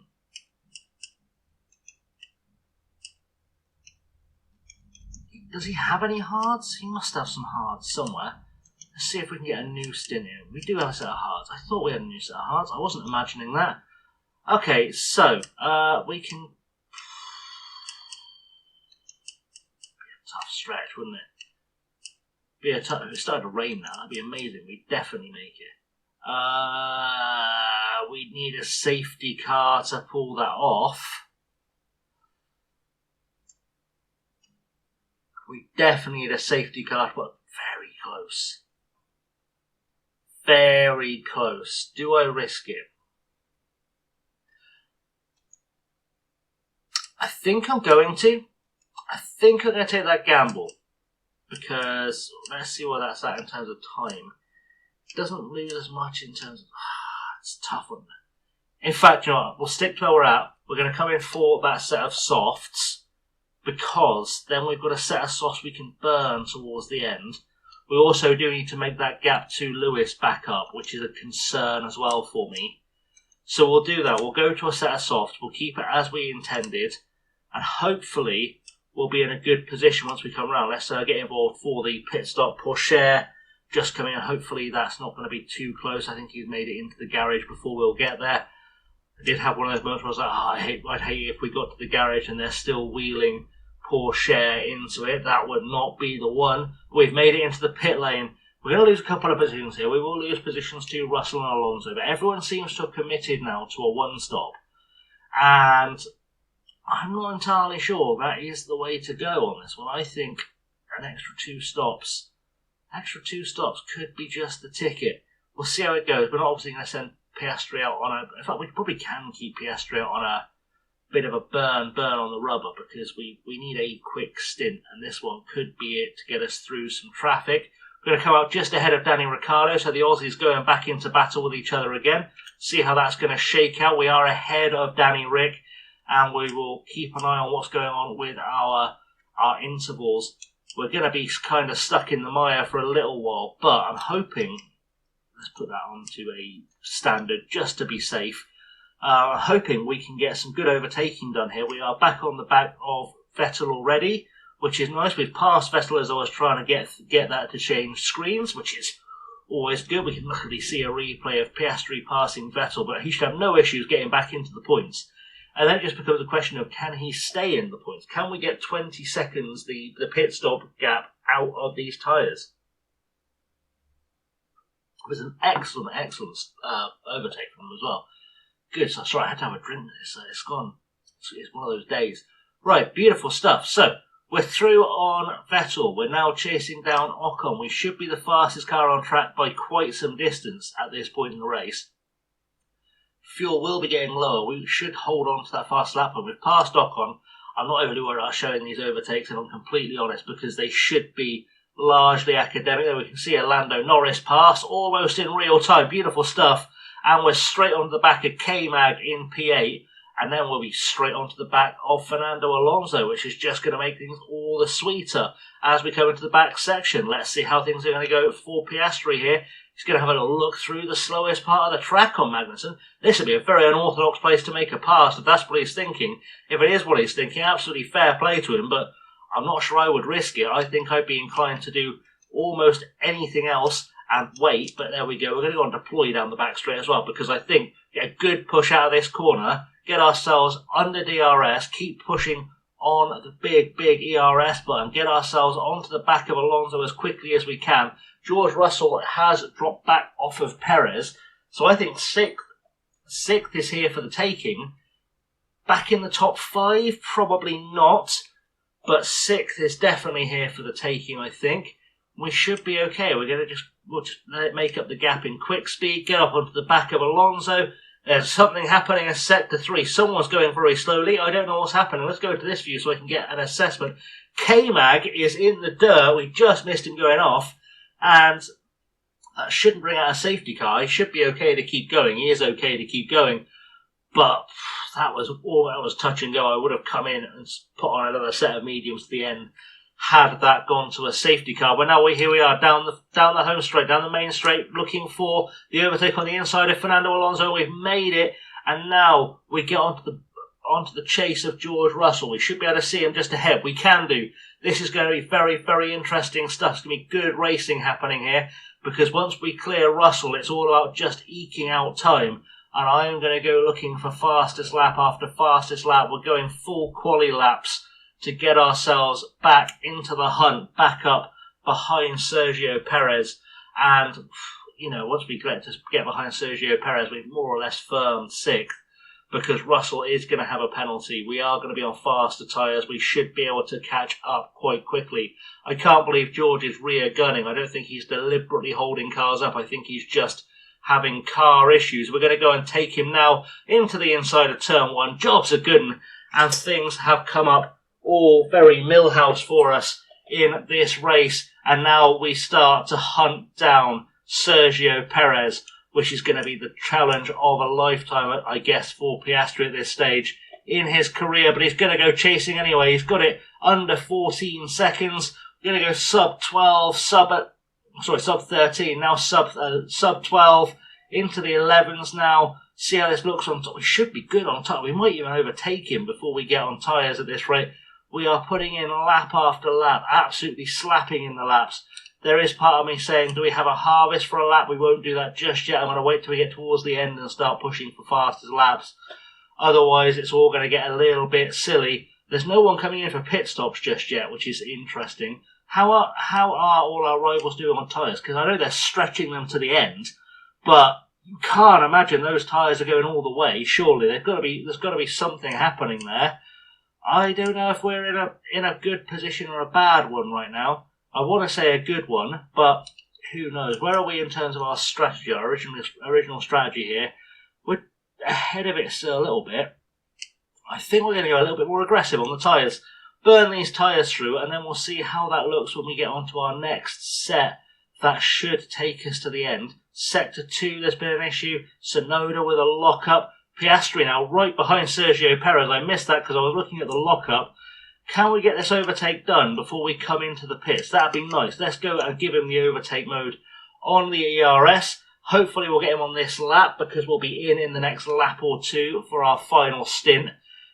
Speaker 1: Does he have any hards? He must have some hards somewhere. Let's see if we can get a new stint in. We do have a set of hards. I thought we had a new set of hards. I wasn't imagining that. Okay, so we can... Tough stretch, wouldn't it? If it started to rain now, that'd be amazing. We'd definitely make it. We'd need a safety car to pull that off. We definitely need a safety car, but very close. Very close. Do I risk it? I think I'm going to. I think I'm going to take that gamble, because let's see what that's at in terms of time. It doesn't lose as much in terms of... it's tough, isn't it? In fact, you know what? We'll stick to where we're at. We're going to come in for that set of softs, because then we've got a set of softs we can burn towards the end. We also do need to make that gap to Lewis back up, which is a concern as well for me. So we'll do that. We'll go to a set of softs. We'll keep it as we intended, and hopefully we'll be in a good position once we come around. Let's get involved for the pit stop. Pourchaire just coming in. Hopefully that's not going to be too close. I think he's made it into the garage before we'll get there. I did have one of those moments where I was like, I'd hate if we got to the garage and they're still wheeling Pourchaire into it. That would not be the one. We've made it into the pit lane. We're going to lose a couple of positions here. We will lose positions to Russell and Alonso, but everyone seems to have committed now to a one-stop. And I'm not entirely sure that is the way to go on this one. I think an extra two stops could be just the ticket. We'll see how it goes. We're not obviously going to send Piastri out on a... In fact, we probably can keep Piastri out on a bit of a burn on the rubber, because we need a quick stint, and this one could be it to get us through some traffic. We're going to come out just ahead of Danny Ricciardo, so the Aussies going back into battle with each other again. See how that's going to shake out. We are ahead of Danny Rick, and we will keep an eye on what's going on with our intervals. We're going to be kind of stuck in the mire for a little while, but I'm hoping, let's put that onto a standard just to be safe. Hoping we can get some good overtaking done here. We are back on the back of Vettel already, which is nice. We've passed Vettel as I was trying to get that to change screens, which is always good. We can luckily see a replay of Piastri passing Vettel, but he should have no issues getting back into the points. And then it just becomes a question of, can he stay in the points? Can we get 20 seconds, the pit stop gap, out of these tyres? It was an excellent overtake from him as well. Good, so sorry, I had to have a drink. It's gone. It's one of those days. Right, beautiful stuff. So, we're through on Vettel. We're now chasing down Ocon. We should be the fastest car on track by quite some distance at this point in the race. Fuel will be getting lower. We should hold on to that fast lap when we've passed Ocon. I'm not overly worried about showing these overtakes, if I'm completely honest, because they should be largely academic. There we can see a Lando Norris pass almost in real time. Beautiful stuff. And we're straight onto the back of K-Mag in P8. And then we'll be straight onto the back of Fernando Alonso, which is just going to make things all the sweeter as we come into the back section. Let's see how things are going to go for Piastri here. He's going to have a little look through the slowest part of the track on Magnussen. This would be a very unorthodox place to make a pass if that's what he's thinking. If it is what he's thinking, absolutely fair play to him, but I'm not sure I would risk it. I think I'd be inclined to do almost anything else and wait, but there we go. We're going to go on deploy down the back straight as well, because I think get a good push out of this corner, get ourselves under DRS, keep pushing on the big ERS button, get ourselves onto the back of Alonso as quickly as we can. George Russell has dropped back off of Perez, so I think sixth is here for the taking. Back in the top 5, probably not, but 6th is definitely here for the taking, I think. We should be okay. We'll just let it make up the gap in quick speed, get up onto the back of Alonso. There's something happening in sector 3. Someone's going very slowly. I don't know what's happening. Let's go to this view so I can get an assessment. K-Mag is in the dirt. We just missed him going off, and that shouldn't bring out a safety car. He should be okay to keep going. He is okay to keep going, but that was touch and go. I would have come in and put on another set of mediums to the end had that gone to a safety car. But now here we are down the home straight, down the main straight, looking for the overtake on the inside of Fernando Alonso. We've made it, and now we get onto the chase of George Russell. We should be able to see him just ahead. We can do. This is going to be very, very interesting stuff. It's going to be good racing happening here, because once we clear Russell, it's all about just eking out time. And I am going to go looking for fastest lap after fastest lap. We're going full quali laps to get ourselves back into the hunt, back up behind Sergio Perez. And, once we get behind Sergio Perez, we're more or less firm 6th, because Russell is going to have a penalty. We are going to be on faster tyres. We should be able to catch up quite quickly. I can't believe George is rear gunning. I don't think he's deliberately holding cars up. I think he's just having car issues. We're going to go and take him now into the inside of turn 1. Jobs are good, and things have come up all very Millhouse for us in this race. And now we start to hunt down Sergio Perez, which is going to be the challenge of a lifetime, I guess, for Piastri at this stage in his career. But he's going to go chasing anyway. He's got it under 14 seconds. We're going to go sub 12, sub 13, now sub 12, into the 11s now. See how this looks on top. We should be good on top. We might even overtake him before we get on tyres at this rate. We are putting in lap after lap, absolutely slapping in the laps. There is part of me saying, do we have a harvest for a lap? We won't do that just yet. I'm going to wait till we get towards the end and start pushing for fastest laps. Otherwise, it's all going to get a little bit silly. There's no one coming in for pit stops just yet, which is interesting. How are all our rivals doing on tyres? Because I know they're stretching them to the end, but you can't imagine those tyres are going all the way. Surely there's got to be something happening there. I don't know if we're in a good position or a bad one right now. I want to say a good one, but who knows? Where are we in terms of our strategy, our original strategy here? We're ahead of it still a little bit. I think we're going to go a little bit more aggressive on the tyres. Burn these tyres through, and then we'll see how that looks when we get onto our next set. That should take us to the end. Sector 2, there's been an issue. Sonoda with a lock-up. Piastri now right behind Sergio Perez. I missed that because I was looking at the lock-up. Can we get this overtake done before we come into the pits? That'd be nice. Let's go and give him the overtake mode on the ERS. Hopefully we'll get him on this lap, because we'll be in the next lap or two for our final stint.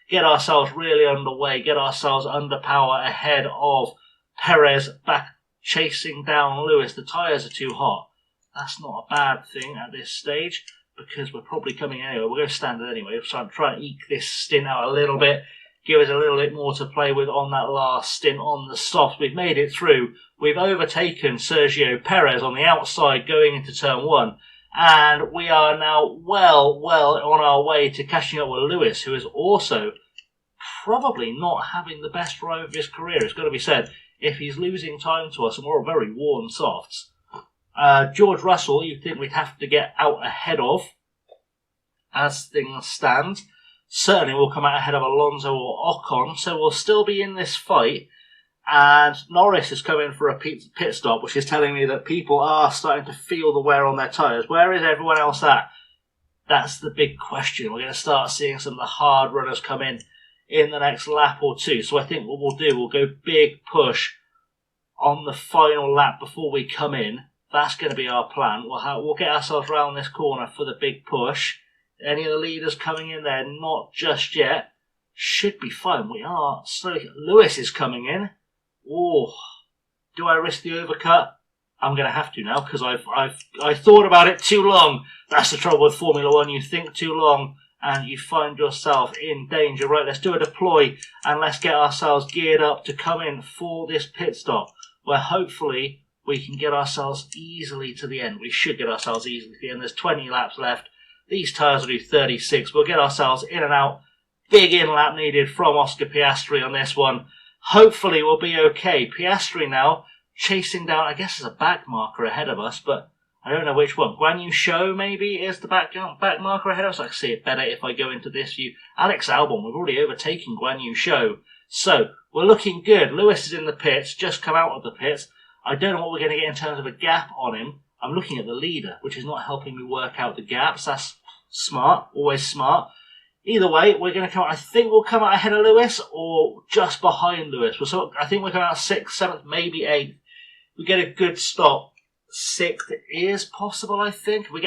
Speaker 1: Get ourselves really underway. Get ourselves under power ahead of Perez, back chasing down Lewis. The tyres are too hot. That's not a bad thing at this stage, because we're probably coming anyway. We're going to standard anyway, so I'm trying to eke this stint out a little bit, give us a little bit more to play with on that last stint on the softs. We've made it through. We've overtaken Sergio Perez on the outside going into turn 1, and we are now well on our way to catching up with Lewis, who is also probably not having the best drive of his career. It's got to be said, if he's losing time to us and we're very worn softs. George Russell, you'd think we'd have to get out ahead of, as things stand. Certainly we'll come out ahead of Alonso or Ocon, so we'll still be in this fight. And Norris is coming for a pit stop, which is telling me that people are starting to feel the wear on their tyres. Where is everyone else at? That's the big question. We're going to start seeing some of the hard runners come in the next lap or two. So I think what we'll do, we'll go big push on the final lap before we come in. That's going to be our plan. We'll get ourselves around this corner for the big push. Any of the leaders coming in there? Not just yet. Should be fine. We are slowly. Lewis is coming in. Oh, do I risk the overcut? I'm going to have to now because I thought about it too long. That's the trouble with Formula One. You think too long and you find yourself in danger. Right, let's do a deploy and let's get ourselves geared up to come in for this pit stop where hopefully we can get ourselves easily to the end. We should get ourselves easily to the end. There's 20 laps left. These tyres will do 36. We'll get ourselves in and out. Big in lap needed from Oscar Piastri on this one. Hopefully we'll be okay. Piastri now chasing down, I guess there's a back marker ahead of us, but I don't know which one. Guan Yu Zhou maybe is the back marker ahead of us. I can see it better if I go into this view. Alex Albon, we've already overtaken Guan Yu Zhou. So we're looking good. Lewis is in the pits, just come out of the pits. I don't know what we're going to get in terms of a gap on him. I'm looking at the leader, which is not helping me work out the gaps. That's smart, always smart. Either way, we're going to come out, I think we'll come out ahead of Lewis or just behind Lewis. So I think we'll come out 6th, 7th, maybe 8th. We get a good stop. 6th is possible, I think. If we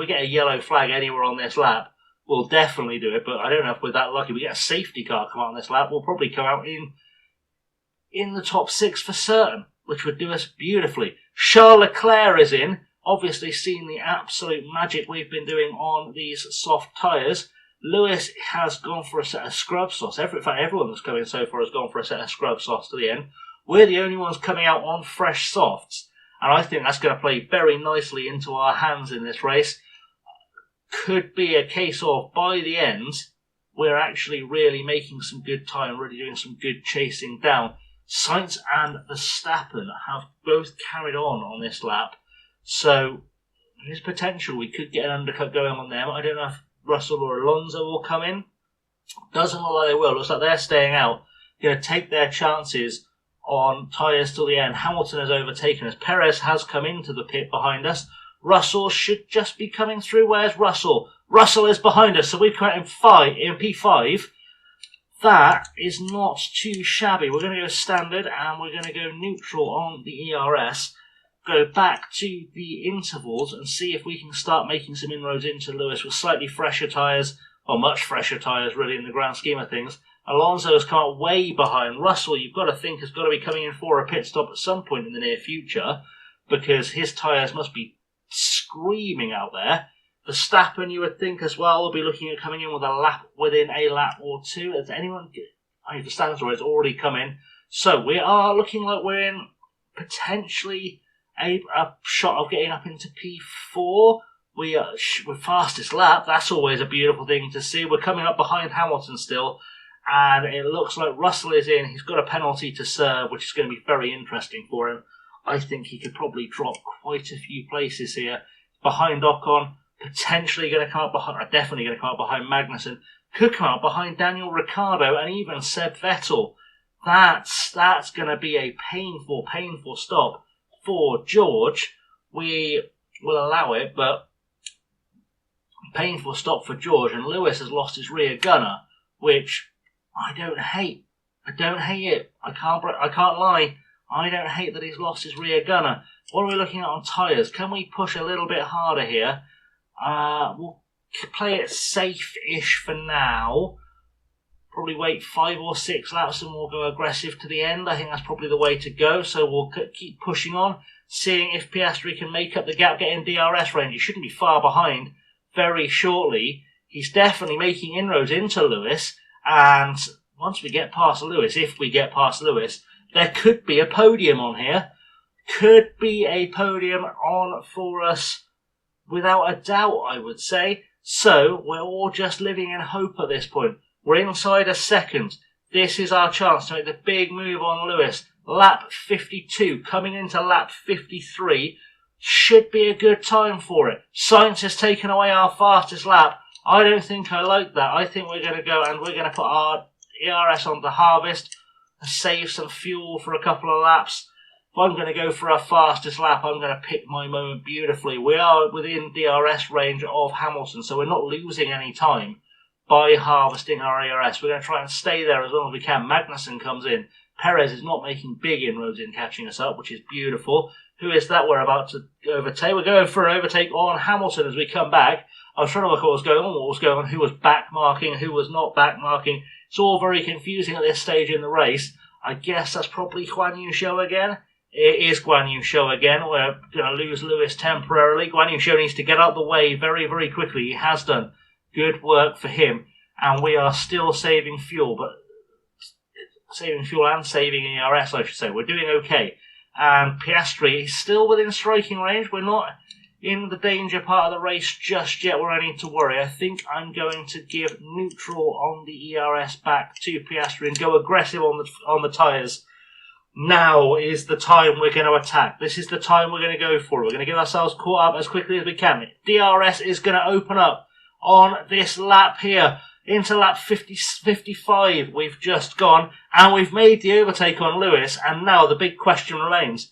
Speaker 1: get a yellow flag anywhere on this lap, we'll definitely do it. But I don't know if we're that lucky. We get a safety car come out on this lap, we'll probably come out in the top 6 for certain, which would do us beautifully. Charles Leclerc is in. Obviously seen the absolute magic we've been doing on these soft tyres. Lewis has gone for a set of scrub sauce. In fact, everyone that's coming so far has gone for a set of scrub sauce to the end. We're the only ones coming out on fresh softs. And I think that's going to play very nicely into our hands in this race. Could be a case of, by the end, we're actually really making some good time, really doing some good chasing down. Sainz and Verstappen have both carried on this lap. So, there's potential. We could get an undercut going on them. I don't know if Russell or Alonso will come in. Doesn't look like they will. Looks like they're staying out. Going to take their chances on tyres till the end. Hamilton has overtaken us. Perez has come into the pit behind us. Russell should just be coming through. Where's Russell? Russell is behind us. So we've come out in P5. That is not too shabby. We're going to go standard and we're going to go neutral on the ERS. Go back to the intervals and see if we can start making some inroads into Lewis with slightly fresher tyres, or much fresher tyres really in the grand scheme of things. Alonso has come out way behind. Russell, you've got to think, has got to be coming in for a pit stop at some point in the near future because his tyres must be screaming out there. Verstappen, you would think as well, will be looking at coming in with a lap within a lap or two. Has anyone? I mean, Verstappen's already come in. So we are looking like we're in potentially a shot of getting up into P4. We're fastest lap. That's always a beautiful thing to see. We're coming up behind Hamilton still. And it looks like Russell is in. He's got a penalty to serve, which is going to be very interesting for him. I think he could probably drop quite a few places here. Behind Ocon, potentially going to come up behind, definitely going to come up behind Magnussen. Could come up behind Daniel Ricciardo and even Seb Vettel. That's going to be a painful stop for George. We will allow it, but painful stop for George. And Lewis has lost his rear gunner, which I don't hate. I don't hate it. I can't lie. I don't hate that he's lost his rear gunner. What are we looking at on tyres? Can we push a little bit harder here? We'll play it safe-ish for now. Probably wait 5 or 6 laps and we'll go aggressive to the end. I think that's probably the way to go. So we'll keep pushing on, seeing if Piastri can make up the gap, get in DRS range. He shouldn't be far behind very shortly. He's definitely making inroads into Lewis. And once we get past Lewis, if we get past Lewis, there could be a podium on here. Could be a podium on for us without a doubt, I would say. So we're all just living in hope at this point. We're inside a second. This is our chance to make the big move on Lewis. Lap 52, coming into lap 53. Should be a good time for it. Sainz has taken away our fastest lap. I don't think I like that. I think we're going to go and we're going to put our ERS on the harvest and save some fuel for a couple of laps. If I'm going to go for our fastest lap, I'm going to pick my moment beautifully. We are within DRS range of Hamilton, so we're not losing any time by harvesting our ERS. We're going to try and stay there as long as we can. Magnussen comes in. Perez is not making big inroads in catching us up, which is beautiful. Who is that we're about to overtake? We're going for an overtake on Hamilton as we come back. I was trying to look what was going on, who was back marking, who was not back marking. It's all very confusing at this stage in the race. I guess that's probably Guan Yu Zhou again. It is Guan Yu Zhou again. We're going to lose Lewis temporarily. Guan Yu Zhou needs to get out of the way very, very quickly. He has done good work for him. And we are still saving fuel, but saving fuel and saving ERS, I should say. We're doing okay. And Piastri is still within striking range. We're not in the danger part of the race just yet where I need to worry. I think I'm going to give neutral on the ERS back to Piastri and go aggressive on the tyres. Now is the time we're going to attack. This is the time we're going to go for it. We're going to get ourselves caught up as quickly as we can. DRS is going to open up on this lap here. Into lap 55 we've just gone, and we've made the overtake on Lewis, and now the big question remains.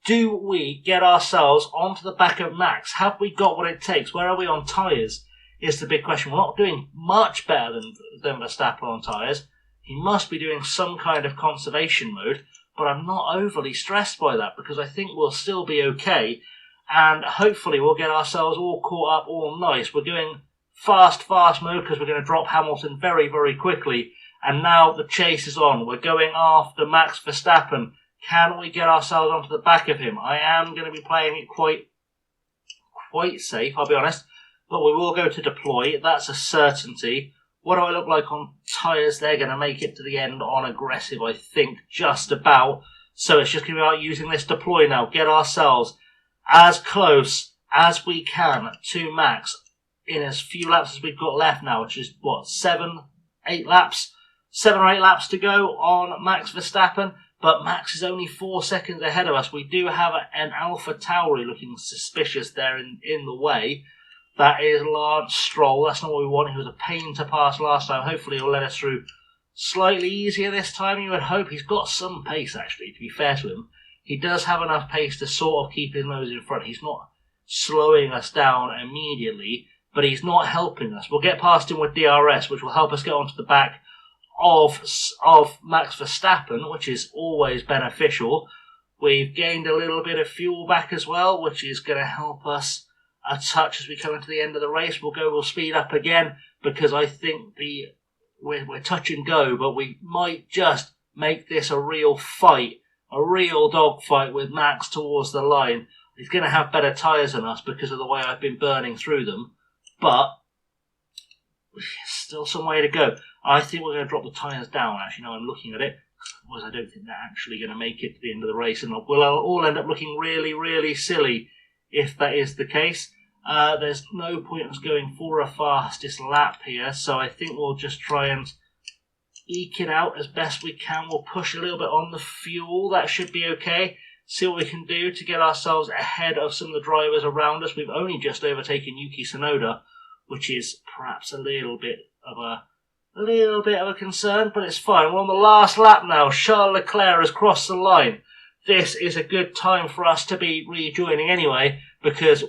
Speaker 1: Do we get ourselves onto the back of Max? Have we got what it takes? Where are we on tyres is the big question. We're not doing much better than Verstappen on tyres. He must be doing some kind of conservation mode, but I'm not overly stressed by that because I think we'll still be okay, and hopefully we'll get ourselves all caught up, all nice. We're going fast mode because we're going to drop Hamilton very, very quickly. And now the chase is on. We're going after Max Verstappen. Can we get ourselves onto the back of him? I am going to be playing it quite safe, I'll be honest. But we will go to deploy. That's a certainty. What do I look like on tyres? They're going to make it to the end on aggressive, I think, just about. So it's just going to be about using this deploy now. Get ourselves as close as we can to Max in as few laps as we've got left now, which is, 7 or 8 laps to go on Max Verstappen, but Max is only 4 seconds ahead of us. We do have an Alpha Tauri looking suspicious there in the way. That is Lance Stroll. That's not what we want. He was a pain to pass last time. Hopefully he'll let us through slightly easier this time, you would hope. He's got some pace, actually, to be fair to him. He does have enough pace to sort of keep his nose in front. He's not slowing us down immediately, but he's not helping us. We'll get past him with DRS, which will help us get onto the back of Max Verstappen, which is always beneficial. We've gained a little bit of fuel back as well, which is going to help us a touch as we come into the end of the race. We'll speed up again because I think we're touch and go, but we might just make this a real fight, a real dogfight with Max towards the line. He's going to have better tyres than us because of the way I've been burning through them. But still some way to go. I think we're going to drop the tyres down, actually, now I'm looking at it. Otherwise, I don't think they're actually going to make it to the end of the race, and we'll all end up looking really, really silly if that is the case. There's no point in us going for a fastest lap here, so I think we'll just try and eke it out as best we can. We'll push a little bit on the fuel. That should be okay. See what we can do to get ourselves ahead of some of the drivers around us. We've only just overtaken Yuki Tsunoda, which is perhaps a little bit of a concern, but it's fine. We're on the last lap now. Charles Leclerc has crossed the line. This is a good time for us to be rejoining anyway, because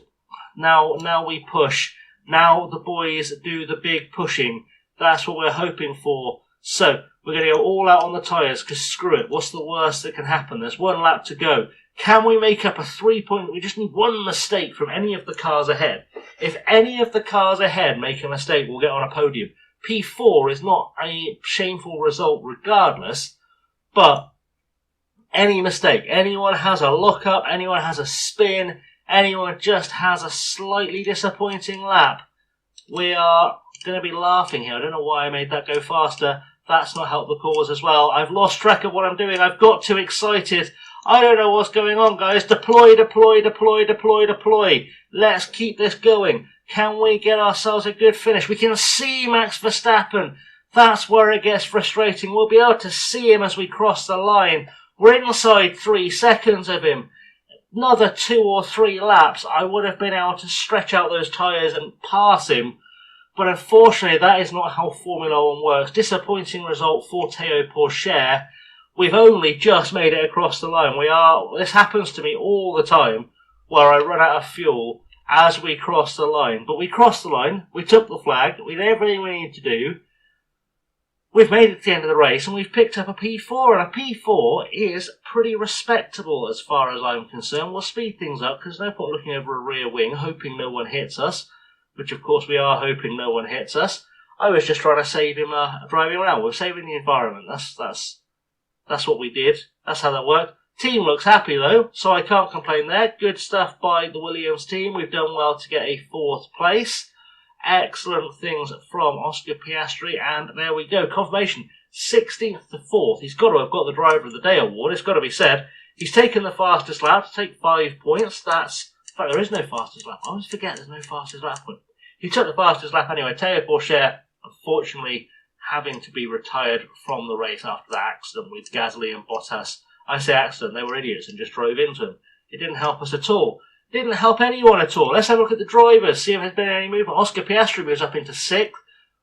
Speaker 1: now we push. Now the boys do the big pushing. That's what we're hoping for. So we're going to go all out on the tyres, because screw it. What's the worst that can happen? There's 1 lap to go. Can we make up a 3-point? We just need one mistake from any of the cars ahead. If any of the cars ahead make a mistake, we'll get on a podium. P4 is not a shameful result regardless, but any mistake, anyone has a lock-up, anyone has a spin, anyone just has a slightly disappointing lap, we are going to be laughing here. I don't know why I made that go faster. That's not helped the cause as well. I've lost track of what I'm doing. I've got too excited. I don't know what's going on, guys. Deploy. Let's keep this going. Can we get ourselves a good finish? We can see Max Verstappen. That's where it gets frustrating. We'll be able to see him as we cross the line. We're inside 3 seconds of him. Another 2 or 3 laps, I would have been able to stretch out those tyres and pass him. But unfortunately, that is not how Formula 1 works. Disappointing result for Théo Pourchaire. We've only just made it across the line. This happens to me all the time, where I run out of fuel as we cross the line. But we crossed the line, we took the flag, we did everything we needed to do. we've made it to the end of the race and we've picked up a P4, and a P4 is pretty respectable as far as I'm concerned. We'll speed things up because there's no point looking over a rear wing hoping no one hits us, which of course we are hoping no one hits us. I was just trying to save him driving around. We're saving the environment. That's what we did. That's how that worked. Team looks happy though, so I can't complain there. Good stuff by the Williams team. We've done well to get a 4th place. Excellent things from Oscar Piastri, and there we go. Confirmation, 16th to 4th. He's got to have got the Driver of the Day award. It's got to be said. He's taken the fastest lap to take 5 points. In fact, there is no fastest lap. I always forget there's no fastest lap point. He took the fastest lap anyway. Théo Pourchaire, unfortunately, having to be retired from the race after that accident with Gasly and Bottas. I say accident, they were idiots and just drove into him. It didn't help us at all. Didn't help anyone at all. Let's have a look at the drivers, see if there's been any movement. Oscar Piastri moves up into 6th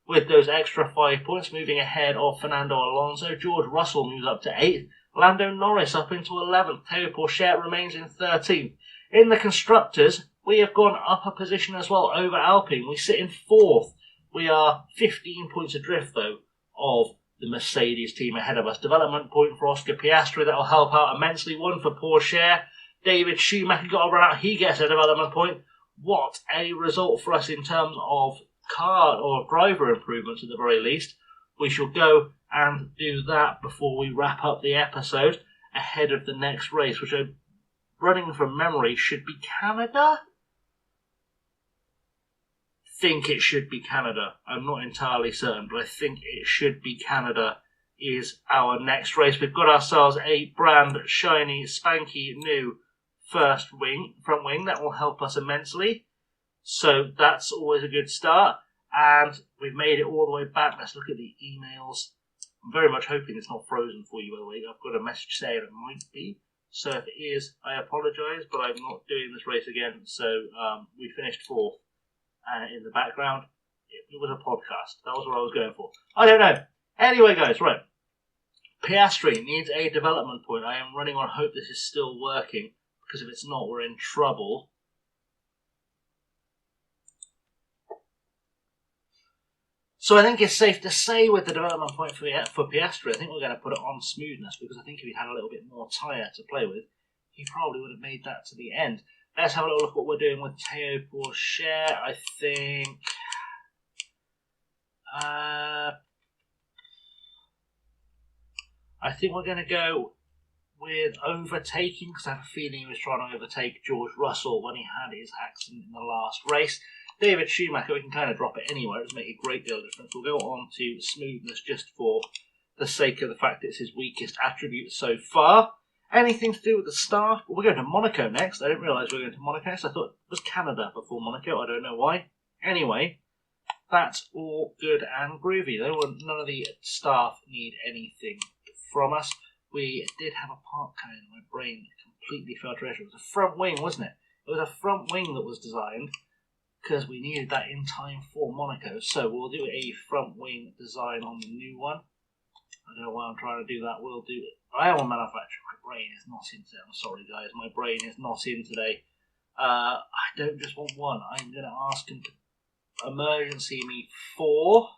Speaker 1: with those extra 5 points, moving ahead of Fernando Alonso. George Russell moves up to 8th. Lando Norris up into 11th. Théo Pourchaire remains in 13th. In the Constructors, we have gone up a position as well over Alpine. We sit in 4th. We are 15 points adrift, though, of the Mercedes team ahead of us. Development point for Oscar Piastri. That will help out immensely. 1 for Pourchaire. David Schumacher got a run out. He gets a development point. What a result for us in terms of car or driver improvements at the very least. We shall go and do that before we wrap up the episode ahead of the next race, which I'm running from memory should be Canada. Think it should be Canada. I'm not entirely certain, but I think it should be Canada is our next race. We've got ourselves a brand shiny, spanky new front wing. That will help us immensely. So that's always a good start. And we've made it all the way back. Let's look at the emails. I'm very much hoping it's not frozen for you, by the way. I've got a message saying it might be. So if it is, I apologise, but I'm not doing this race again. So we finished 4th. And in the background, it was a podcast. That was what I was going for. I don't know. Anyway, guys, right. Piastri needs a development point. I am running on hope this is still working, because if it's not, we're in trouble. So I think it's safe to say with the development point for Piastri, I think we're going to put it on smoothness, because I think if he'd had a little bit more tyre to play with, he probably would have made that to the end. Let's have a little look at what we're doing with Théo Pourchaire. I think we're going to go with overtaking, because I have a feeling he was trying to overtake George Russell when he had his accident in the last race. David Schumacher, we can kind of drop it anywhere. It doesn't make a great deal of difference. We'll go on to smoothness just for the sake of the fact it's his weakest attribute so far. Anything to do with the staff? We're going to Monaco next. I didn't realise we were going to Monaco, so I thought it was Canada before Monaco. I don't know why. Anyway, that's all good and groovy, though. None of the staff need anything from us. We did have a part code. My brain completely fell to treasure. It was a front wing, wasn't it? It was a front wing that was designed because we needed that in time for Monaco. So we'll do a front wing design on the new one. I don't know why I'm trying to do that. We'll do it. I am a manufacturer. My brain is not in today. I'm sorry, guys. My brain is not in today. I don't just want one. I'm going to ask him to emergency me 4.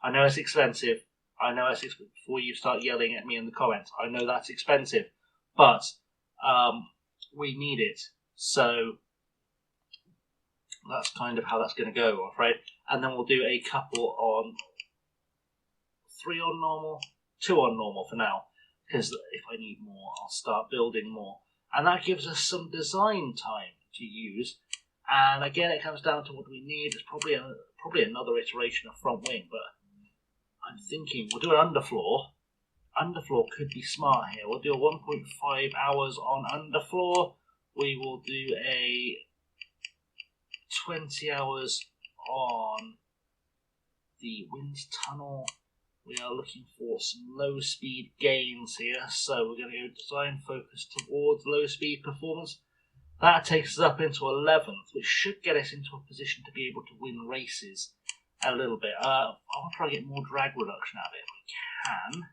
Speaker 1: I know it's expensive. I know it's expensive. Before you start yelling at me in the comments, I know that's expensive. But we need it. So that's kind of how that's going to go, I'm afraid. And then we'll do a couple on 3 on normal, 2 on normal for now. Because if I need more, I'll start building more. And that gives us some design time to use. And again, it comes down to what we need. It's probably another iteration of front wing, but I'm thinking we'll do an underfloor. Underfloor could be smart here. We'll do a 1.5 hours on underfloor. We will do a 20 hours on the wind tunnel. We are looking for some low speed gains here, so we're going to go design focus towards low speed performance. That takes us up into 11th, which should get us into a position to be able to win races a little bit. I want to try to get more drag reduction out of it if we can.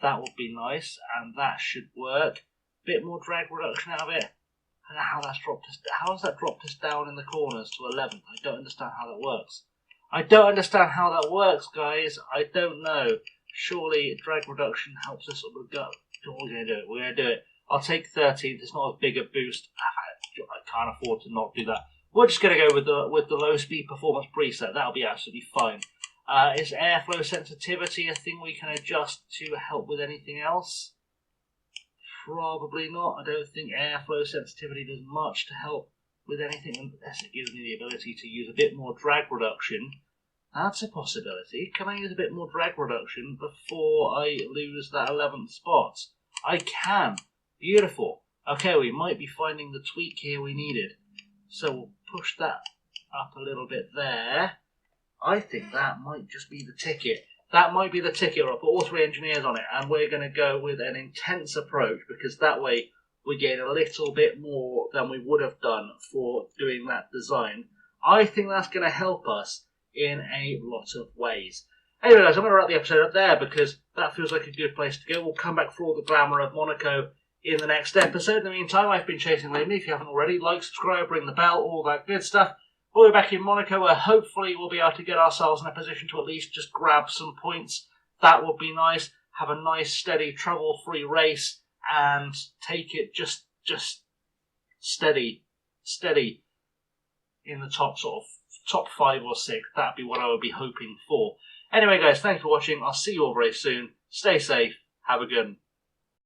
Speaker 1: That would be nice, and that should work. Bit more drag reduction out of it. I don't know how that's dropped us. How has that dropped us down in the corners to 11th? I don't understand how that works. I don't understand how that works, guys. I don't know. Surely drag reduction helps us go. We're going to do it. We're going to do it. I'll take 13th. It's not a bigger boost. I can't afford to not do that. We're just going to go with the low speed performance preset. That'll be absolutely fine. Is airflow sensitivity a thing we can adjust to help with anything else? Probably not. I don't think airflow sensitivity does much to help with anything unless it gives me the ability to use a bit more drag reduction. That's a possibility. Can I use a bit more drag reduction before I lose that 11th spot? I can. Beautiful. Okay, we might be finding the tweak here we needed. So we'll push that up a little bit there. I think that might just be the ticket. That might be the ticket. I'll put all 3 engineers on it, and we're going to go with an intense approach, because that way we gain a little bit more than we would have done for doing that design. I think that's going to help us in a lot of ways. Anyway, guys, I'm going to wrap the episode up there because that feels like a good place to go. We'll come back for all the glamour of Monaco in the next episode. In the meantime, I've been Chasing Lately. If you haven't already, like, subscribe, ring the bell, all that good stuff. We'll be back in Monaco where hopefully we'll be able to get ourselves in a position to at least just grab some points. That would be nice. Have a nice, steady, trouble-free race and take it just steady in the top 5 or 6. That'd be what I would be hoping for. Anyway, guys, thanks for watching. I'll see you all very soon. Stay safe. Have a good one.